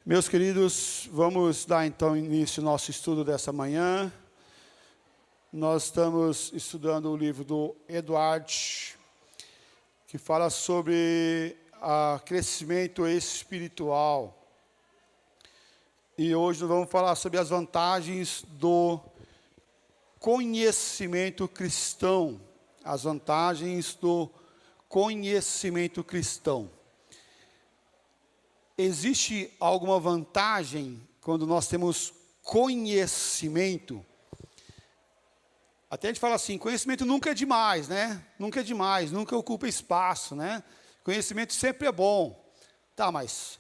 Meus queridos, vamos dar então início ao nosso estudo dessa manhã. Nós estamos estudando o livro do Edward, que fala sobre crescimento espiritual. E hoje nós vamos falar sobre as vantagens do conhecimento cristão. As vantagens do conhecimento cristão. Existe alguma vantagem quando nós temos conhecimento? Até a gente fala assim, conhecimento nunca é demais, né? Nunca é demais, nunca ocupa espaço, né? Conhecimento sempre é bom. Tá, mas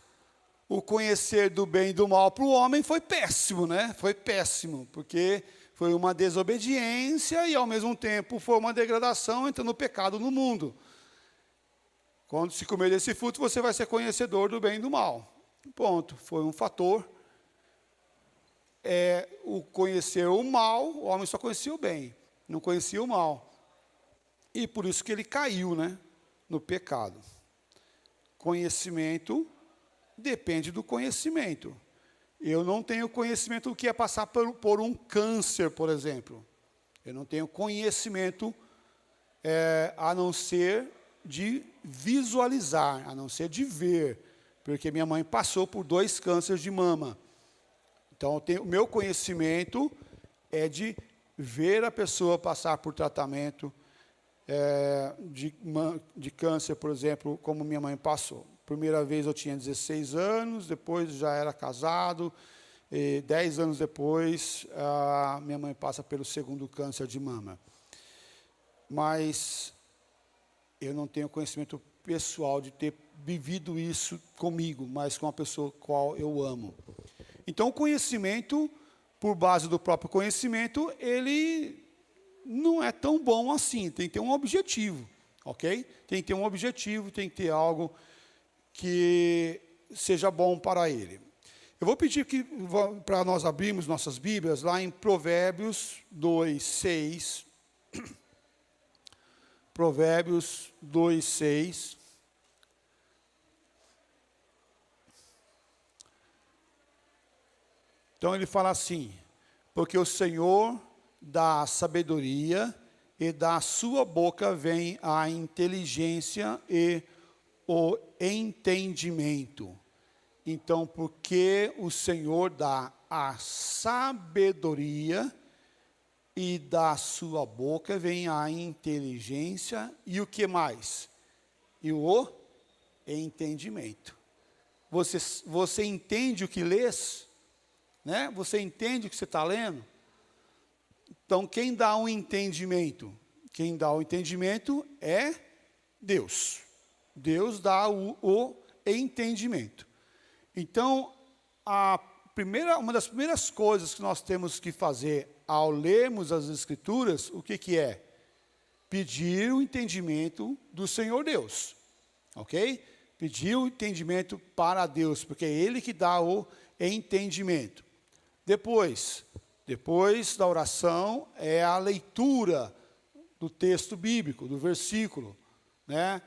o conhecer do bem e do mal para o homem foi péssimo, né? Foi péssimo, porque foi uma desobediência e ao mesmo tempo foi uma degradação, entrando o pecado no mundo. Quando se comer desse fruto, você vai ser conhecedor do bem e do mal. Ponto. Foi um fator. O conhecer o mal, o homem só conhecia o bem, não conhecia o mal. E por isso que ele caiu, né, no pecado. Conhecimento depende do conhecimento. Eu não tenho conhecimento do que é passar por um câncer, por exemplo. Eu não tenho conhecimento a não ser de visualizar, a não ser de ver, porque minha mãe passou por 2 cânceres de mama. Então, o meu conhecimento é de ver a pessoa passar por tratamento de câncer, por exemplo, como minha mãe passou. Primeira vez eu tinha 16 anos, depois já era casado, e 10 anos depois, minha mãe passa pelo 2º câncer de mama. Mas eu não tenho conhecimento pessoal de ter vivido isso comigo, mas com a pessoa qual eu amo. Então, o conhecimento, por base do próprio conhecimento, ele não é tão bom assim. Tem que ter um objetivo, ok? Tem que ter um objetivo, tem que ter algo que seja bom para ele. Eu vou pedir para nós abrirmos nossas Bíblias lá em Provérbios 2:6. Provérbios 2:6. Então ele fala assim: porque o Senhor dá a sabedoria e da sua boca vem a inteligência e o entendimento. Então, porque o Senhor dá a sabedoria e da sua boca vem a inteligência e o que mais? E o entendimento. Você entende o que lês? Né? Você entende o que você está lendo? Então, quem dá o entendimento? Quem dá o entendimento é Deus. Deus dá o entendimento. Então, uma das primeiras coisas que nós temos que fazer ao lermos as Escrituras, o que é? Pedir o entendimento do Senhor Deus, ok? Pedir o entendimento para Deus, porque é Ele que dá o entendimento. Depois da oração, é a leitura do texto bíblico, do versículo, né?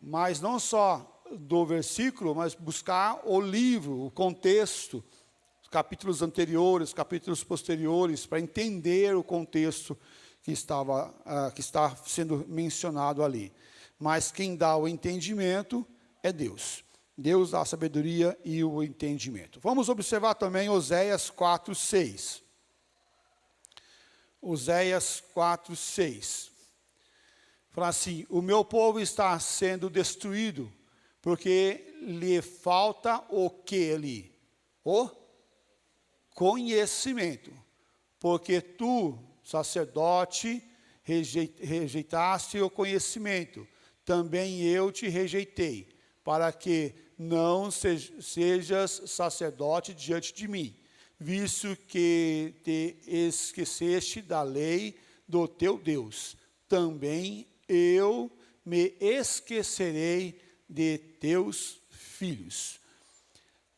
Mas não só do versículo, mas buscar o livro, o contexto, capítulos anteriores, capítulos posteriores, para entender o contexto que está sendo mencionado ali. Mas quem dá o entendimento é Deus. Deus dá a sabedoria e o entendimento. Vamos observar também Oséias 4:6. Oséias 4:6. Fala assim: o meu povo está sendo destruído, porque lhe falta o que ali? O conhecimento, porque tu, sacerdote, rejeitaste o conhecimento, também eu te rejeitei, para que não sejas sacerdote diante de mim, visto que te esqueceste da lei do teu Deus, também eu me esquecerei de teus filhos.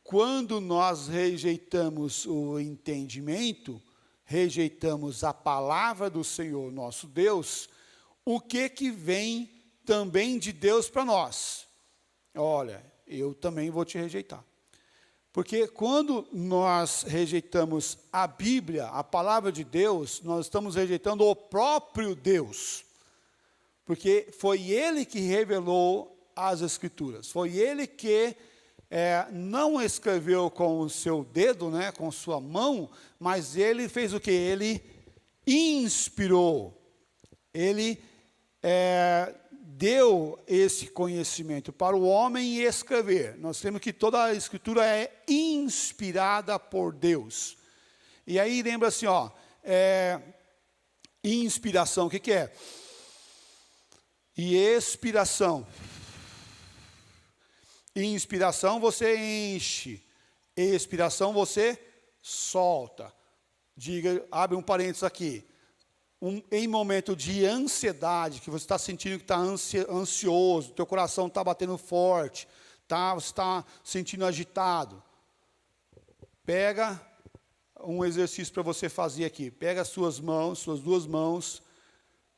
Quando nós rejeitamos o entendimento, rejeitamos a palavra do Senhor nosso Deus, o que vem também de Deus para nós? Olha, eu também vou te rejeitar. Porque quando nós rejeitamos a Bíblia, a palavra de Deus, nós estamos rejeitando o próprio Deus. Porque foi Ele que revelou as Escrituras. Foi Ele que não escreveu com o seu dedo, né, com sua mão, mas Ele fez o quê? Ele inspirou. Ele deu esse conhecimento para o homem escrever. Nós temos que toda a Escritura é inspirada por Deus. E aí lembra assim, ó, inspiração, o que é? E expiração. Inspiração você enche, expiração você solta. Diga, abre um parênteses aqui. Em momento de ansiedade, que você está sentindo que está ansioso, teu coração está batendo forte, você está sentindo agitado, pega um exercício para você fazer aqui. Pega as suas mãos, suas duas mãos,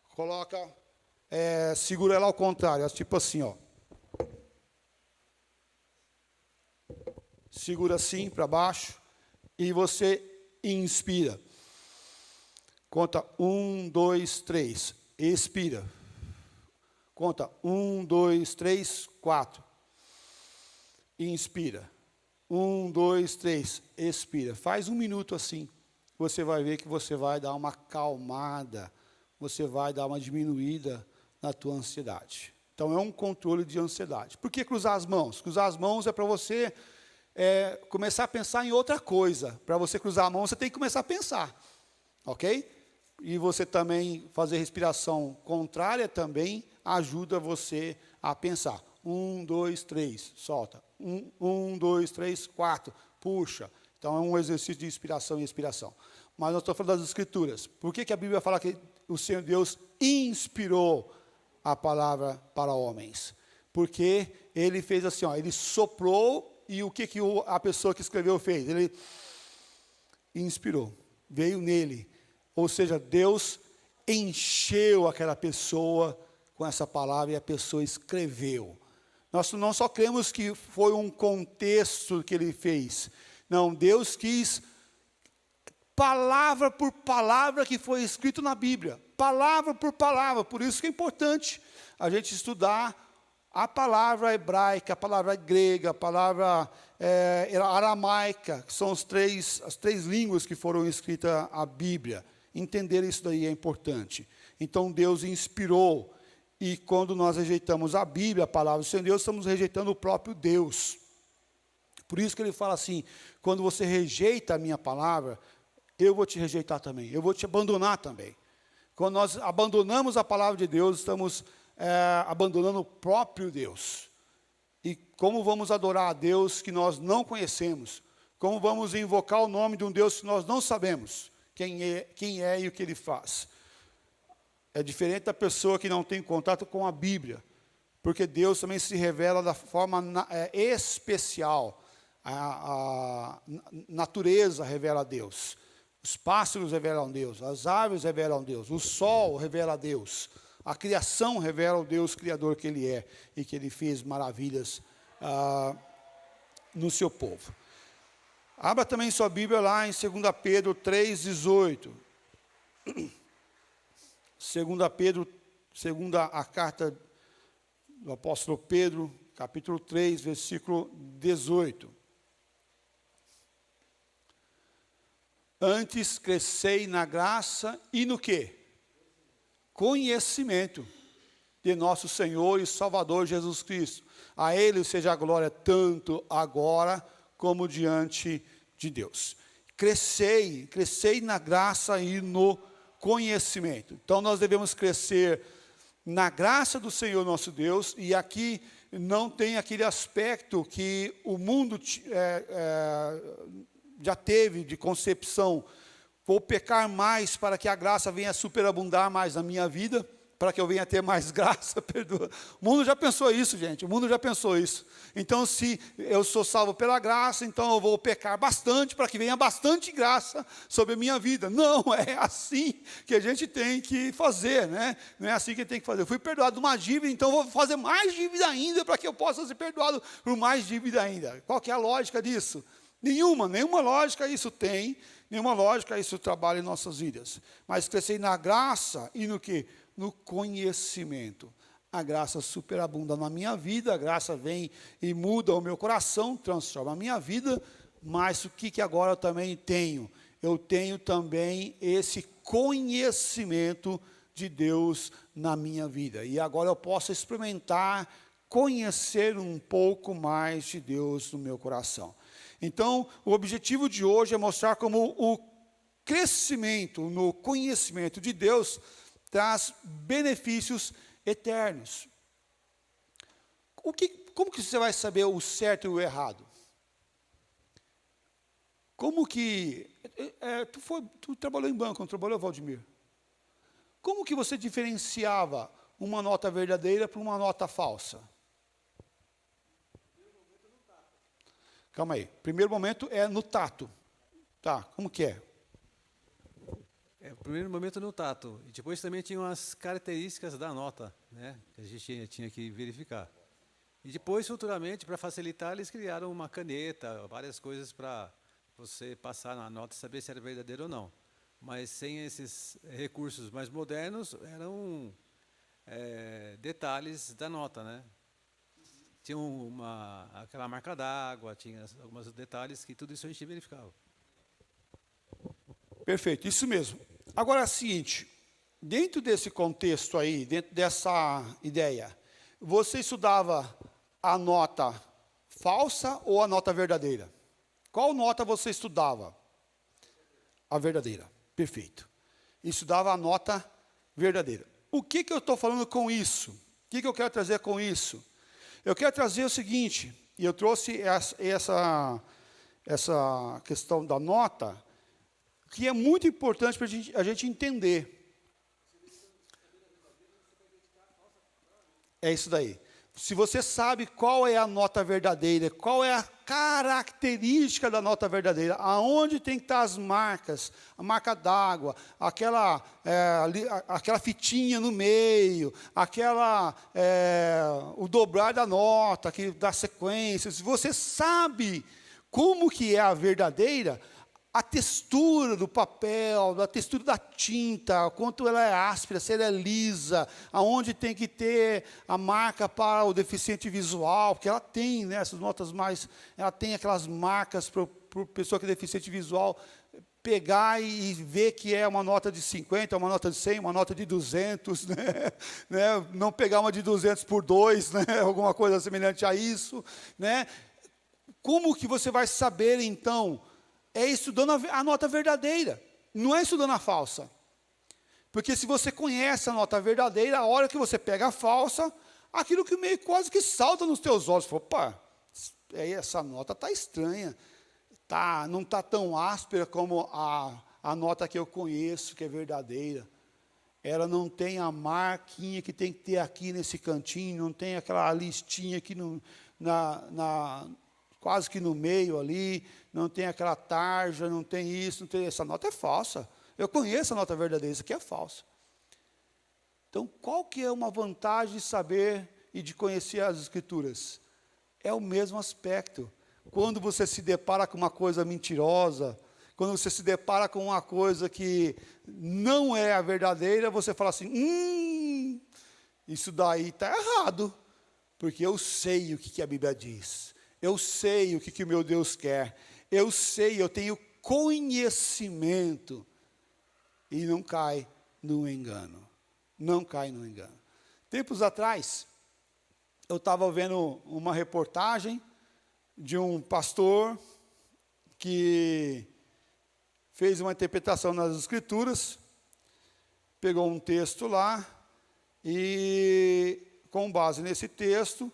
coloca, segura ela ao contrário, tipo assim, ó. Segura assim para baixo e você inspira. Conta 1, 2, 3. Expira. Conta 1, 2, 3, 4. Inspira. 1, 2, 3. Expira. Faz 1 minuto assim. Você vai ver que você vai dar uma acalmada. Você vai dar uma diminuída na tua ansiedade. Então é um controle de ansiedade. Por que cruzar as mãos? Cruzar as mãos é para você começar a pensar em outra coisa. Para você cruzar a mão, você tem que começar a pensar. Ok? E você também fazer respiração contrária também ajuda você a pensar. 1, 2, 3, solta. 1, 2, 3, 4, puxa. Então é um exercício de inspiração e expiração. Mas nós estamos falando das Escrituras. Por que a Bíblia fala que o Senhor Deus inspirou a palavra para homens? Porque Ele fez assim, ó, Ele soprou. E o que a pessoa que escreveu fez? Ele inspirou, veio nele. Ou seja, Deus encheu aquela pessoa com essa palavra e a pessoa escreveu. Nós não só cremos que foi um contexto que ele fez. Não, Deus quis, palavra por palavra que foi escrito na Bíblia. Palavra por palavra. Por isso que é importante a gente estudar a palavra hebraica, a palavra grega, a palavra aramaica, que são as três línguas que foram escritas a Bíblia. Entender isso daí é importante. Então Deus inspirou, e quando nós rejeitamos a Bíblia, a palavra do Senhor Deus, estamos rejeitando o próprio Deus. Por isso que ele fala assim, quando você rejeita a minha palavra, eu vou te rejeitar também, eu vou te abandonar também. Quando nós abandonamos a palavra de Deus, estamos abandonando o próprio Deus. E como vamos adorar a Deus que nós não conhecemos? Como vamos invocar o nome de um Deus que nós não sabemos quem é e o que Ele faz? É diferente da pessoa que não tem contato com a Bíblia, porque Deus também se revela da forma especial. A natureza revela a Deus, os pássaros revelam a Deus, as árvores revelam a Deus, o sol revela a Deus. A criação revela o Deus Criador que Ele é e que Ele fez maravilhas no seu povo. Abra também sua Bíblia lá em 2 Pedro 3,18. 2 Pedro, a carta do apóstolo Pedro, capítulo 3, versículo 18. Antes crescei na graça e no quê? Conhecimento de nosso Senhor e Salvador Jesus Cristo. A Ele seja a glória tanto agora como diante de Deus. Crescei na graça e no conhecimento. Então nós devemos crescer na graça do Senhor nosso Deus, e aqui não tem aquele aspecto que o mundo já teve de concepção. Vou pecar mais para que a graça venha superabundar mais na minha vida, para que eu venha ter mais graça, perdoa. O mundo já pensou isso, gente, o mundo já pensou isso. Então, se eu sou salvo pela graça, então eu vou pecar bastante, para que venha bastante graça sobre a minha vida. Não, é assim que a gente tem que fazer, né? Não é assim que tem que fazer. Eu fui perdoado de uma dívida, então eu vou fazer mais dívida ainda, para que eu possa ser perdoado por mais dívida ainda. Qual que é a lógica disso? Nenhuma lógica isso tem, nenhuma lógica isso trabalha em nossas vidas. Mas crescer na graça e no quê? No conhecimento. A graça superabunda na minha vida, a graça vem e muda o meu coração, transforma a minha vida, mas o que agora eu também tenho? Eu tenho também esse conhecimento de Deus na minha vida. E agora eu posso experimentar, conhecer um pouco mais de Deus no meu coração. Então, o objetivo de hoje é mostrar como o crescimento no conhecimento de Deus traz benefícios eternos. Como que você vai saber o certo e o errado? Como que... tu trabalhou em banco, não trabalhou, Valdemir? Como que você diferenciava uma nota verdadeira para uma nota falsa? Calma aí. Primeiro momento é no tato. Tá, como que é? O primeiro momento no tato. E depois também tinham as características da nota, né, que a gente tinha que verificar. E depois, futuramente, para facilitar, eles criaram uma caneta, várias coisas para você passar na nota e saber se era verdadeiro ou não. Mas sem esses recursos mais modernos, eram detalhes da nota, né? Tinha aquela marca d'água, tinha alguns detalhes que tudo isso a gente verificava. Perfeito, isso mesmo. Agora é o seguinte, dentro desse contexto aí, dentro dessa ideia, você estudava a nota falsa ou a nota verdadeira? Qual nota você estudava? A verdadeira, perfeito. Estudava a nota verdadeira. O que eu estou falando com isso? O que eu quero trazer com isso? Eu quero trazer o seguinte, e eu trouxe essa questão da nota, que é muito importante para a gente entender. É isso daí. Se você sabe qual é a nota verdadeira, qual é a característica da nota verdadeira, aonde tem que estar as marcas, a marca d'água, aquela fitinha no meio, o dobrar da nota, que dá sequência, se você sabe como que é a verdadeira, a textura do papel, a textura da tinta, quanto ela é áspera, se ela é lisa, aonde tem que ter a marca para o deficiente visual, porque ela tem, né, essas notas mais, ela tem aquelas marcas para a pessoa que é deficiente visual pegar e ver que é uma nota de 50, uma nota de 100, uma nota de 200, né? Não pegar uma de 200 por 2, né? Alguma coisa semelhante a isso, né? Como que você vai saber, então? É estudando a nota verdadeira, não é estudando a falsa. Porque se você conhece a nota verdadeira, a hora que você pega a falsa, aquilo que meio quase que salta nos teus olhos. Opa, essa nota está estranha, não está tão áspera como a nota que eu conheço, que é verdadeira. Ela não tem a marquinha que tem que ter aqui nesse cantinho, não tem aquela listinha aqui quase que no meio ali, não tem aquela tarja, não tem isso, não tem, essa nota é falsa. Eu conheço a nota verdadeira, isso aqui é falsa. Então, qual que é uma vantagem de saber e de conhecer as Escrituras? É o mesmo aspecto. Quando você se depara com uma coisa mentirosa, quando você se depara com uma coisa que não é a verdadeira, você fala assim, isso daí está errado, porque eu sei o que a Bíblia diz. Eu sei o que o meu Deus quer. Eu sei, eu tenho conhecimento. E não cai no engano. Não cai no engano. Tempos atrás, eu estava vendo uma reportagem de um pastor que fez uma interpretação nas Escrituras, pegou um texto lá e, com base nesse texto,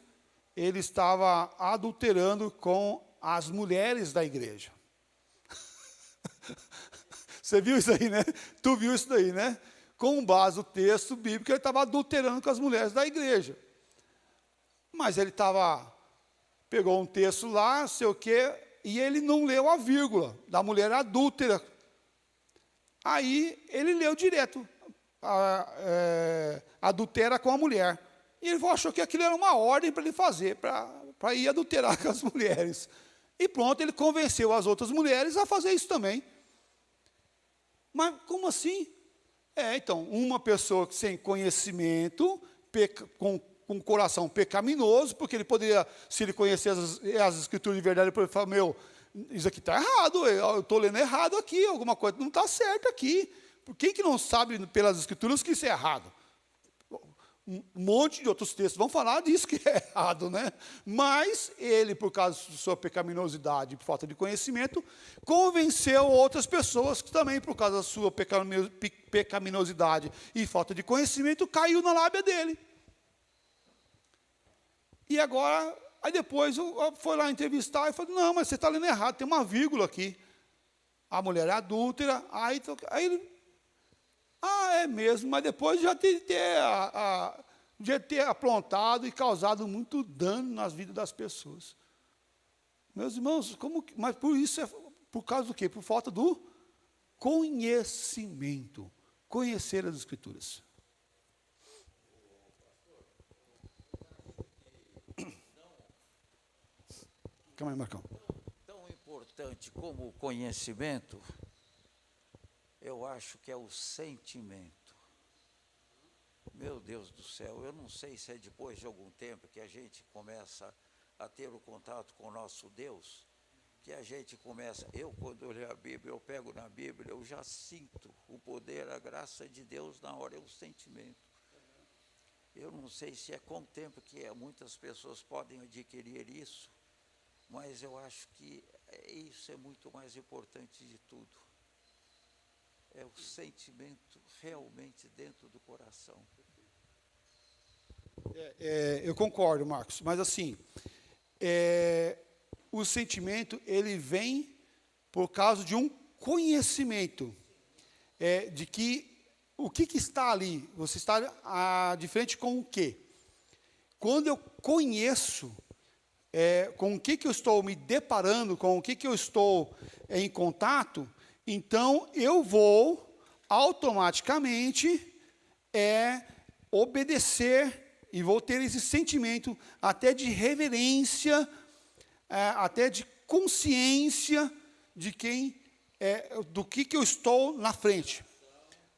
ele estava adulterando com as mulheres da igreja. Você viu isso aí, né? Tu viu isso daí, né? Com base no texto bíblico, ele estava adulterando com as mulheres da igreja. Mas ele pegou um texto lá, não sei o quê, e ele não leu a vírgula da mulher adúltera. Aí ele leu direto, adultera com a mulher. E ele achou que aquilo era uma ordem para ele fazer, para ir adulterar com as mulheres. E pronto, ele convenceu as outras mulheres a fazer isso também. Mas como assim? Então, uma pessoa sem conhecimento, com um coração pecaminoso, porque ele poderia, se ele conhecesse as escrituras de verdade, ele poderia falar, isso aqui está errado, eu estou lendo errado aqui, alguma coisa não está certa aqui. Por quem que não sabe pelas escrituras que isso é errado? Um monte de outros textos vão falar disso que é errado, né? Mas ele, por causa de sua pecaminosidade e por falta de conhecimento, convenceu outras pessoas que também, por causa da sua pecaminosidade e falta de conhecimento, caiu na lábia dele. E agora, aí depois foi lá entrevistar e falou, não, mas você está lendo errado, tem uma vírgula aqui. A mulher é adúltera, aí ele... é mesmo, mas depois já ter aprontado e causado muito dano nas vidas das pessoas. Meus irmãos, mas por isso por causa do quê? Por falta do conhecimento. Conhecer as Escrituras. Calma aí, Marcão. Tão importante como o conhecimento, eu acho que é o sentimento. Meu Deus do céu, eu não sei se é depois de algum tempo que a gente começa a ter o contato com o nosso Deus, que a gente começa, quando eu leio a Bíblia, eu pego na Bíblia, eu já sinto o poder, a graça de Deus na hora, é o sentimento. Eu não sei se é com o tempo que muitas pessoas podem adquirir isso, mas eu acho que isso é muito mais importante de tudo. É o sentimento realmente dentro do coração. Eu concordo, Marcos, mas assim, o sentimento, ele vem por causa de um conhecimento, de que o que está ali, você está de frente com o quê? Quando eu conheço com o que eu estou me deparando, com o que eu estou em contato, então eu vou automaticamente obedecer e vou ter esse sentimento até de reverência, até de consciência de do que eu estou na frente.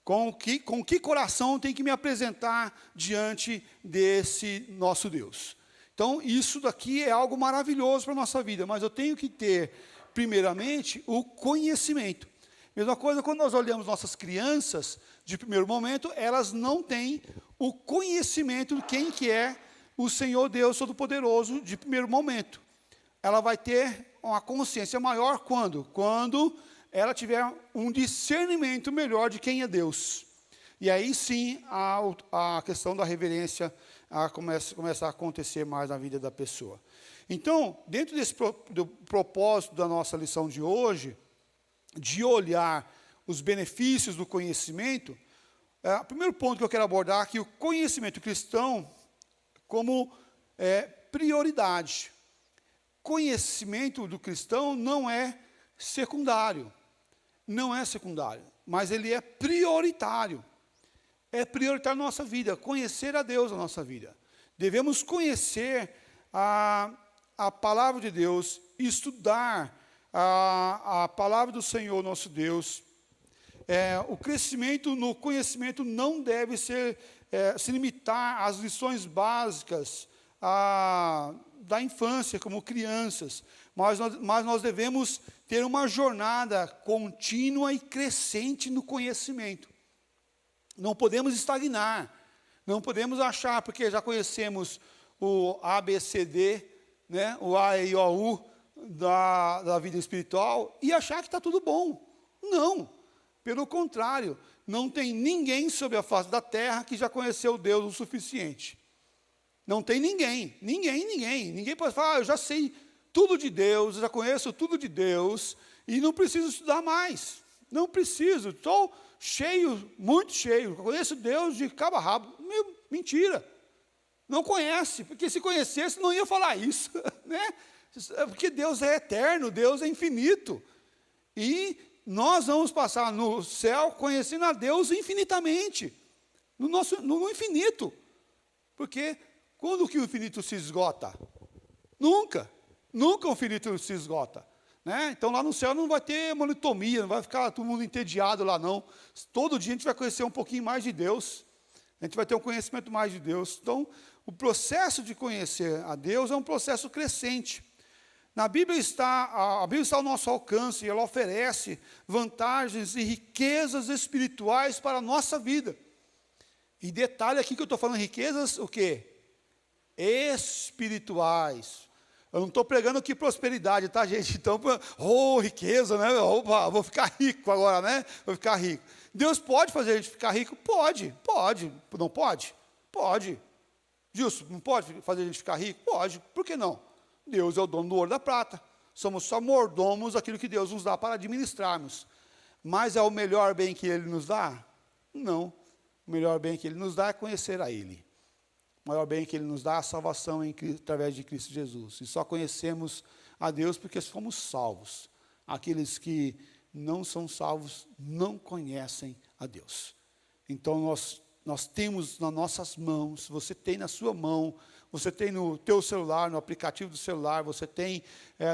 Com que coração eu tenho que me apresentar diante desse nosso Deus. Então, isso daqui é algo maravilhoso para a nossa vida, mas eu tenho que ter, primeiramente, o conhecimento. Mesma coisa quando nós olhamos nossas crianças, de primeiro momento, elas não têm o conhecimento de quem que é o Senhor Deus Todo-Poderoso de primeiro momento. Ela vai ter uma consciência maior quando? Quando ela tiver um discernimento melhor de quem é Deus. E aí sim a questão da reverência começa a acontecer mais na vida da pessoa. Então, dentro do propósito da nossa lição de hoje, de olhar os benefícios do conhecimento, o primeiro ponto que eu quero abordar é que o conhecimento cristão como prioridade. Conhecimento do cristão não é secundário, mas ele é prioritário. É prioritário na nossa vida, conhecer a Deus na nossa vida. Devemos conhecer a palavra de Deus, estudar a palavra do Senhor nosso Deus. O crescimento no conhecimento não deve se limitar às lições básicas da infância, como crianças, mas nós devemos ter uma jornada contínua e crescente no conhecimento. Não podemos estagnar, não podemos achar, porque já conhecemos o ABCD, né, o A, E, I, O, U da vida espiritual, e achar que está tudo bom. Não, pelo contrário, não tem ninguém sobre a face da terra que já conheceu Deus o suficiente. Não tem ninguém. Ninguém pode falar, eu já sei tudo de Deus, eu já conheço tudo de Deus, e não preciso estudar mais. Não preciso, estou cheio, muito cheio, conheço Deus de cabo a rabo. Mentira. Não conhece, porque se conhecesse não ia falar isso, né? Porque Deus é eterno, Deus é infinito. E nós vamos passar no céu conhecendo a Deus infinitamente, no infinito. Porque quando que o infinito se esgota? Nunca Nunca um filtro se esgota. Né? Então, lá no céu não vai ter monotonia, não vai ficar todo mundo entediado lá, não. Todo dia a gente vai conhecer um pouquinho mais de Deus. A gente vai ter um conhecimento mais de Deus. Então, o processo de conhecer a Deus é um processo crescente. A Bíblia está ao nosso alcance, e ela oferece vantagens e riquezas espirituais para a nossa vida. E detalhe aqui que eu estou falando, riquezas o quê? Espirituais. Eu não estou pregando aqui prosperidade, tá, gente? Então, riqueza, né? Opa, vou ficar rico agora, né? Vou ficar rico. Deus pode fazer a gente ficar rico? Pode. Não pode? Pode. Justo, não pode fazer a gente ficar rico? Pode. Por que não? Deus é o dono do ouro e da prata. Somos só mordomos daquilo que Deus nos dá para administrarmos. Mas é o melhor bem que Ele nos dá? Não. O melhor bem que Ele nos dá é conhecer a Ele. O maior bem que Ele nos dá é a salvação através de Cristo Jesus. E só conhecemos a Deus porque somos salvos. Aqueles que não são salvos não conhecem a Deus. Então, nós temos nas nossas mãos, você tem na sua mão, você tem no teu celular, no aplicativo do celular, você tem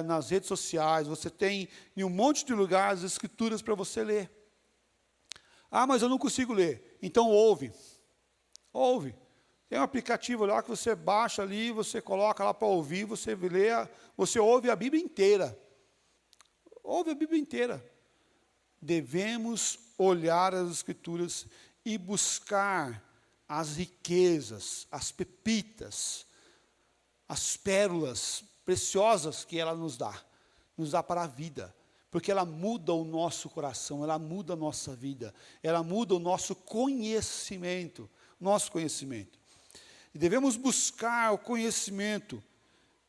nas redes sociais, você tem em um monte de lugares as escrituras para você ler. Ah, mas eu não consigo ler. Então ouve. Tem um aplicativo lá que você baixa ali, você coloca lá para ouvir, você lê, você ouve a Bíblia inteira. Ouve a Bíblia inteira. Devemos olhar as escrituras e buscar as riquezas, as pepitas, as pérolas preciosas que ela nos dá para a vida, porque ela muda o nosso coração, ela muda a nossa vida, ela muda o nosso conhecimento, E devemos buscar o conhecimento,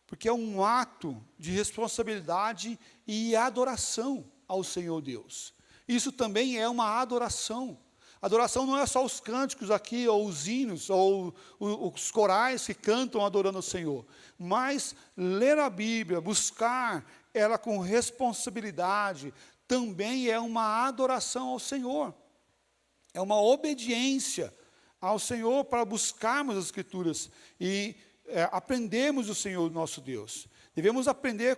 porque é um ato de responsabilidade e adoração ao Senhor Deus. Isso também é uma adoração. Adoração não é só os cânticos aqui, ou os hinos, ou os corais que cantam adorando ao Senhor. Mas ler a Bíblia, buscar ela com responsabilidade, também é uma adoração ao Senhor. É uma obediência ao Senhor para buscarmos as Escrituras e aprendermos o Senhor nosso Deus. Devemos aprender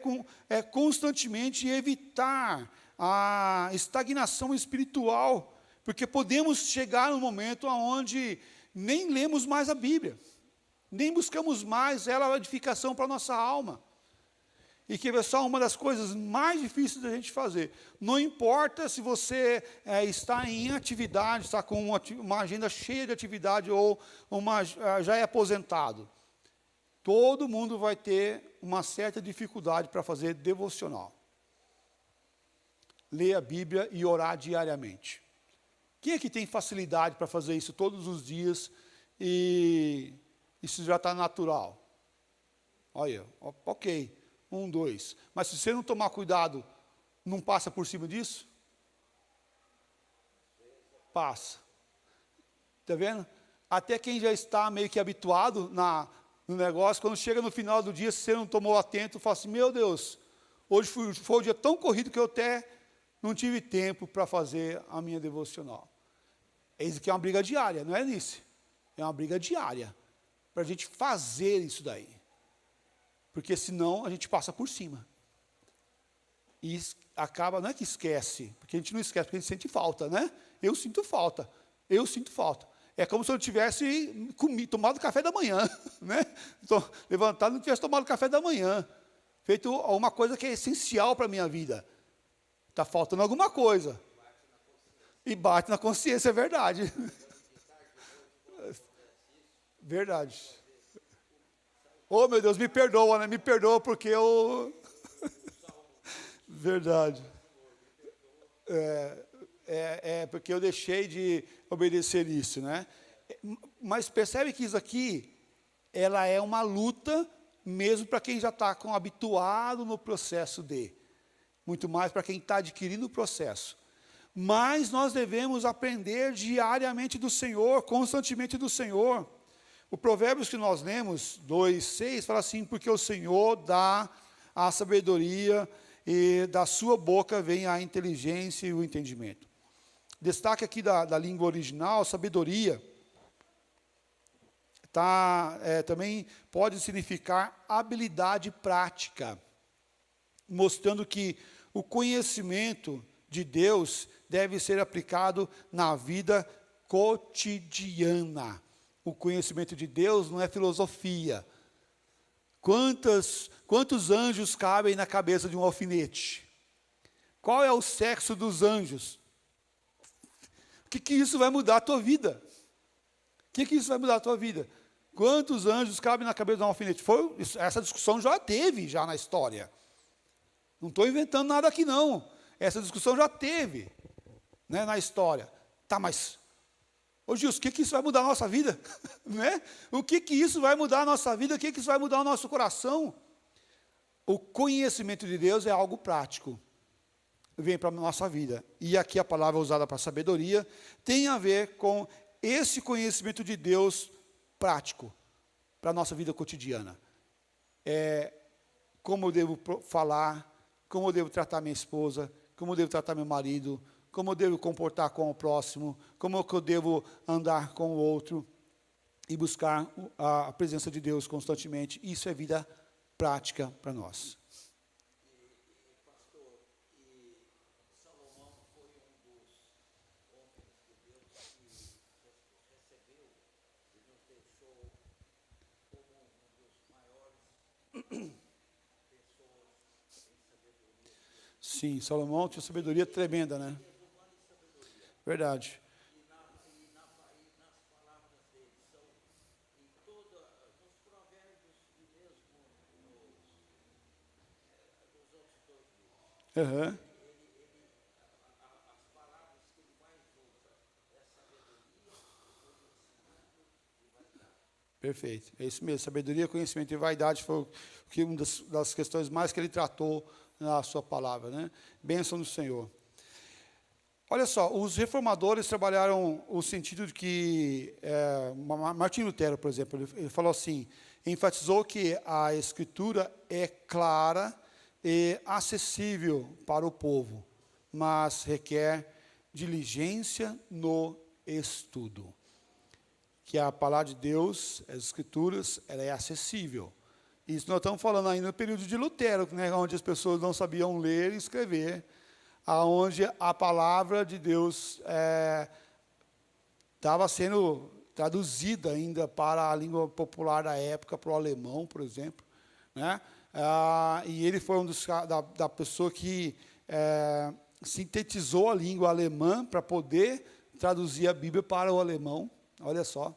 constantemente e evitar a estagnação espiritual, porque podemos chegar num momento onde nem lemos mais a Bíblia, nem buscamos mais ela a edificação para a nossa alma. E que é só uma das coisas mais difíceis da gente fazer. Não importa se você está em atividade, está com uma agenda cheia de atividade ou já é aposentado. Todo mundo vai ter uma certa dificuldade para fazer devocional. Ler a Bíblia e orar diariamente. Quem é que tem facilidade para fazer isso todos os dias e isso já está natural? Olha, ok, 1, 2. Mas se você não tomar cuidado, não passa por cima disso? Passa. Está vendo? Até quem já está meio que habituado no negócio, quando chega no final do dia, se você não tomou atento, fala assim, meu Deus, hoje foi um dia tão corrido que eu até não tive tempo para fazer a minha devocional. Isso aqui é uma briga diária, não é, Nice? É uma briga diária, para a gente fazer isso daí. Porque senão a gente passa por cima. E acaba, não é que esquece, porque a gente não esquece, porque a gente sente falta, né? Eu sinto falta. É como se eu tivesse tomado café da manhã, né? Levantado e não tivesse tomado café da manhã. Feito uma coisa que é essencial para a minha vida. Está faltando alguma coisa. E bate na consciência, é verdade. Verdade. Oh, meu Deus, me perdoa, né? Me perdoa porque eu... Verdade. Porque eu deixei de obedecer isso, né? Mas percebe que isso aqui, ela é uma luta, mesmo para quem já está habituado no processo muito mais para quem está adquirindo o processo. Mas nós devemos aprender diariamente do Senhor, constantemente do Senhor. O Provérbios que nós lemos, 2:6, fala assim, porque o Senhor dá a sabedoria e da sua boca vem a inteligência e o entendimento. Destaque aqui da língua original, sabedoria, também pode significar habilidade prática. mostrando que o conhecimento de Deus deve ser aplicado na vida cotidiana. O conhecimento de Deus não é filosofia. Quantos anjos cabem na cabeça de um alfinete? Qual é o sexo dos anjos? O que isso vai mudar a tua vida? O que isso vai mudar a tua vida? Quantos anjos cabem na cabeça de um alfinete? Essa discussão já teve já na história. Não estou inventando nada aqui, não. Essa discussão já teve, né, na história. Tá, mas, ô Gilson, o que isso vai mudar a nossa vida? Né? O que isso vai mudar a nossa vida? O que isso vai mudar o nosso coração? O conhecimento de Deus é algo prático. Vem para a nossa vida. E aqui a palavra usada para sabedoria tem a ver com esse conhecimento de Deus prático para a nossa vida cotidiana. Como eu devo falar, como eu devo tratar minha esposa, como eu devo tratar meu marido, como eu devo comportar com o próximo, como eu devo andar com o outro e buscar a presença de Deus constantemente. Isso é vida prática para nós. Sim, Salomão tinha sabedoria tremenda, né? Verdade. Uhum. Perfeito, é isso mesmo. Sabedoria, conhecimento e vaidade foi uma das questões mais que ele tratou na sua palavra, né? Bênção do Senhor. Olha só, os reformadores trabalharam o sentido de que, Martinho Lutero, por exemplo, ele falou assim, enfatizou que a Escritura é clara e acessível para o povo, mas requer diligência no estudo. Que a palavra de Deus, as Escrituras, ela é acessível. Isso nós estamos falando ainda no período de Lutero, né, onde as pessoas não sabiam ler e escrever, aonde a palavra de Deus estava sendo traduzida ainda para a língua popular da época, para o alemão, por exemplo, né? E ele foi da pessoa que sintetizou a língua alemã para poder traduzir a Bíblia para o alemão. Olha só,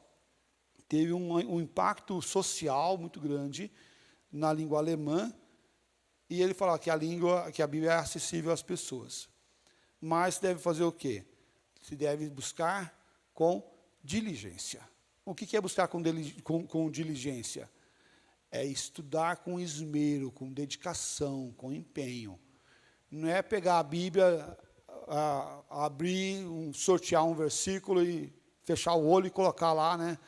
teve um impacto social muito grande na língua alemã, e ele fala que a Bíblia é acessível às pessoas. Mas se deve fazer o quê? Se deve buscar com diligência. O que é buscar com diligência? É estudar com esmero, com dedicação, com empenho. Não é pegar a Bíblia, abrir, sortear um versículo e fechar o olho e colocar lá, né?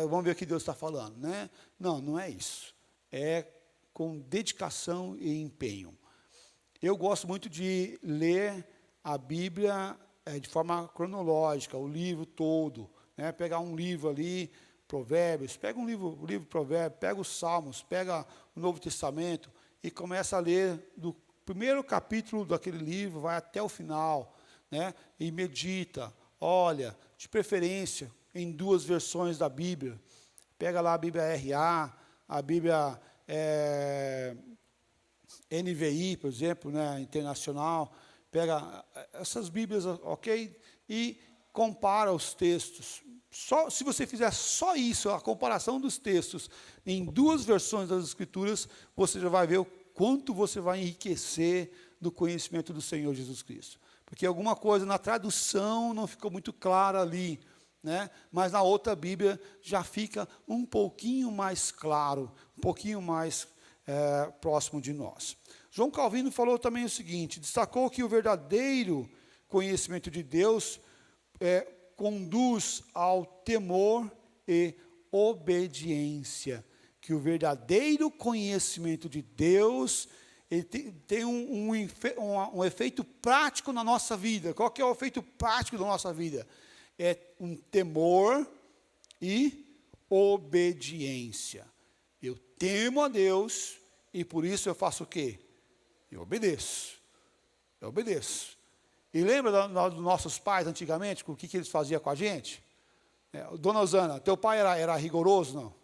Vamos ver o que Deus está falando, né? Não é isso. É com dedicação e empenho. Eu gosto muito de ler a Bíblia de forma cronológica, o livro todo, né? Pegar um livro ali, Provérbios, pega o livro Provérbios, pega os Salmos, pega o Novo Testamento e começa a ler do primeiro capítulo daquele livro, vai até o final, né? E medita, olha, de preferência em 2 versões da Bíblia. Pega lá a Bíblia RA, a Bíblia NVI, por exemplo, né, internacional, pega essas Bíblias, ok? E compara os textos. Se você fizer só isso, a comparação dos textos em 2 versões das Escrituras, você já vai ver o quanto você vai enriquecer do conhecimento do Senhor Jesus Cristo. Porque alguma coisa na tradução não ficou muito clara ali, né? Mas na outra Bíblia já fica um pouquinho mais claro, um pouquinho mais próximo de nós. João Calvino falou também o seguinte, destacou que o verdadeiro conhecimento de Deus conduz ao temor e obediência, que o verdadeiro conhecimento de Deus ele tem um efeito prático na nossa vida. Qual que é o efeito prático da nossa vida? É um temor e obediência. Eu temo a Deus e por isso eu faço o quê? Eu obedeço. Eu obedeço. E lembra dos nossos pais antigamente, o que eles faziam com a gente? Dona Osana, teu pai era rigoroso, não?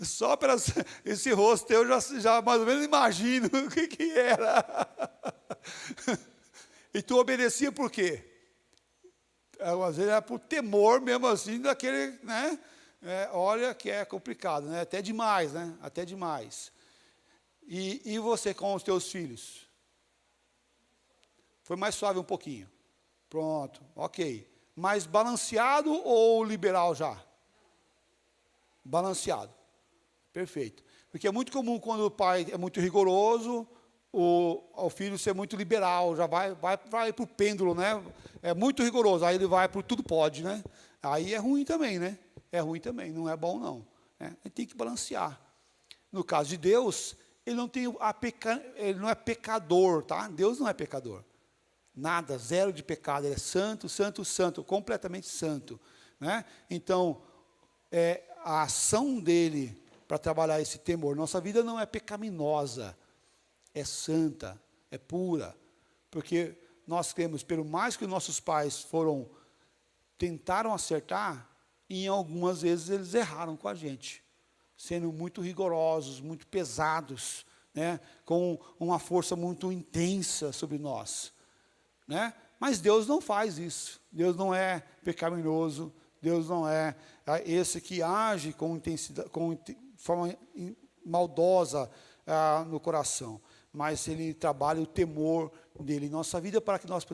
Só para esse rosto eu já mais ou menos imagino o que era. E tu obedecia por quê? Às vezes era por temor mesmo assim, daquele, né? Olha que é complicado, né? Até demais, né? Até demais. E você com os teus filhos? Foi mais suave um pouquinho. Pronto, ok. Mais balanceado ou liberal já? Balanceado. Perfeito. Porque é muito comum quando o pai é muito rigoroso, o filho ser muito liberal, já vai para o pêndulo, né? É muito rigoroso, aí ele vai para o tudo pode, né? Aí é ruim também, né? É ruim também, não é bom não. Né? Ele tem que balancear. No caso de Deus, ele não é pecador, tá? Deus não é pecador. Nada, zero de pecado, ele é santo, santo, santo, completamente santo. Né? Então, a ação dele para trabalhar esse temor, nossa vida não é pecaminosa, é santa, é pura, porque nós cremos, pelo mais que nossos pais tentaram acertar, e em algumas vezes eles erraram com a gente, sendo muito rigorosos, muito pesados, né? Com uma força muito intensa sobre nós. Né? Mas Deus não faz isso. Deus não é pecaminoso. Deus não é esse que age com intensidade, forma maldosa no coração. Mas Ele trabalha o temor dele em nossa vida para que nós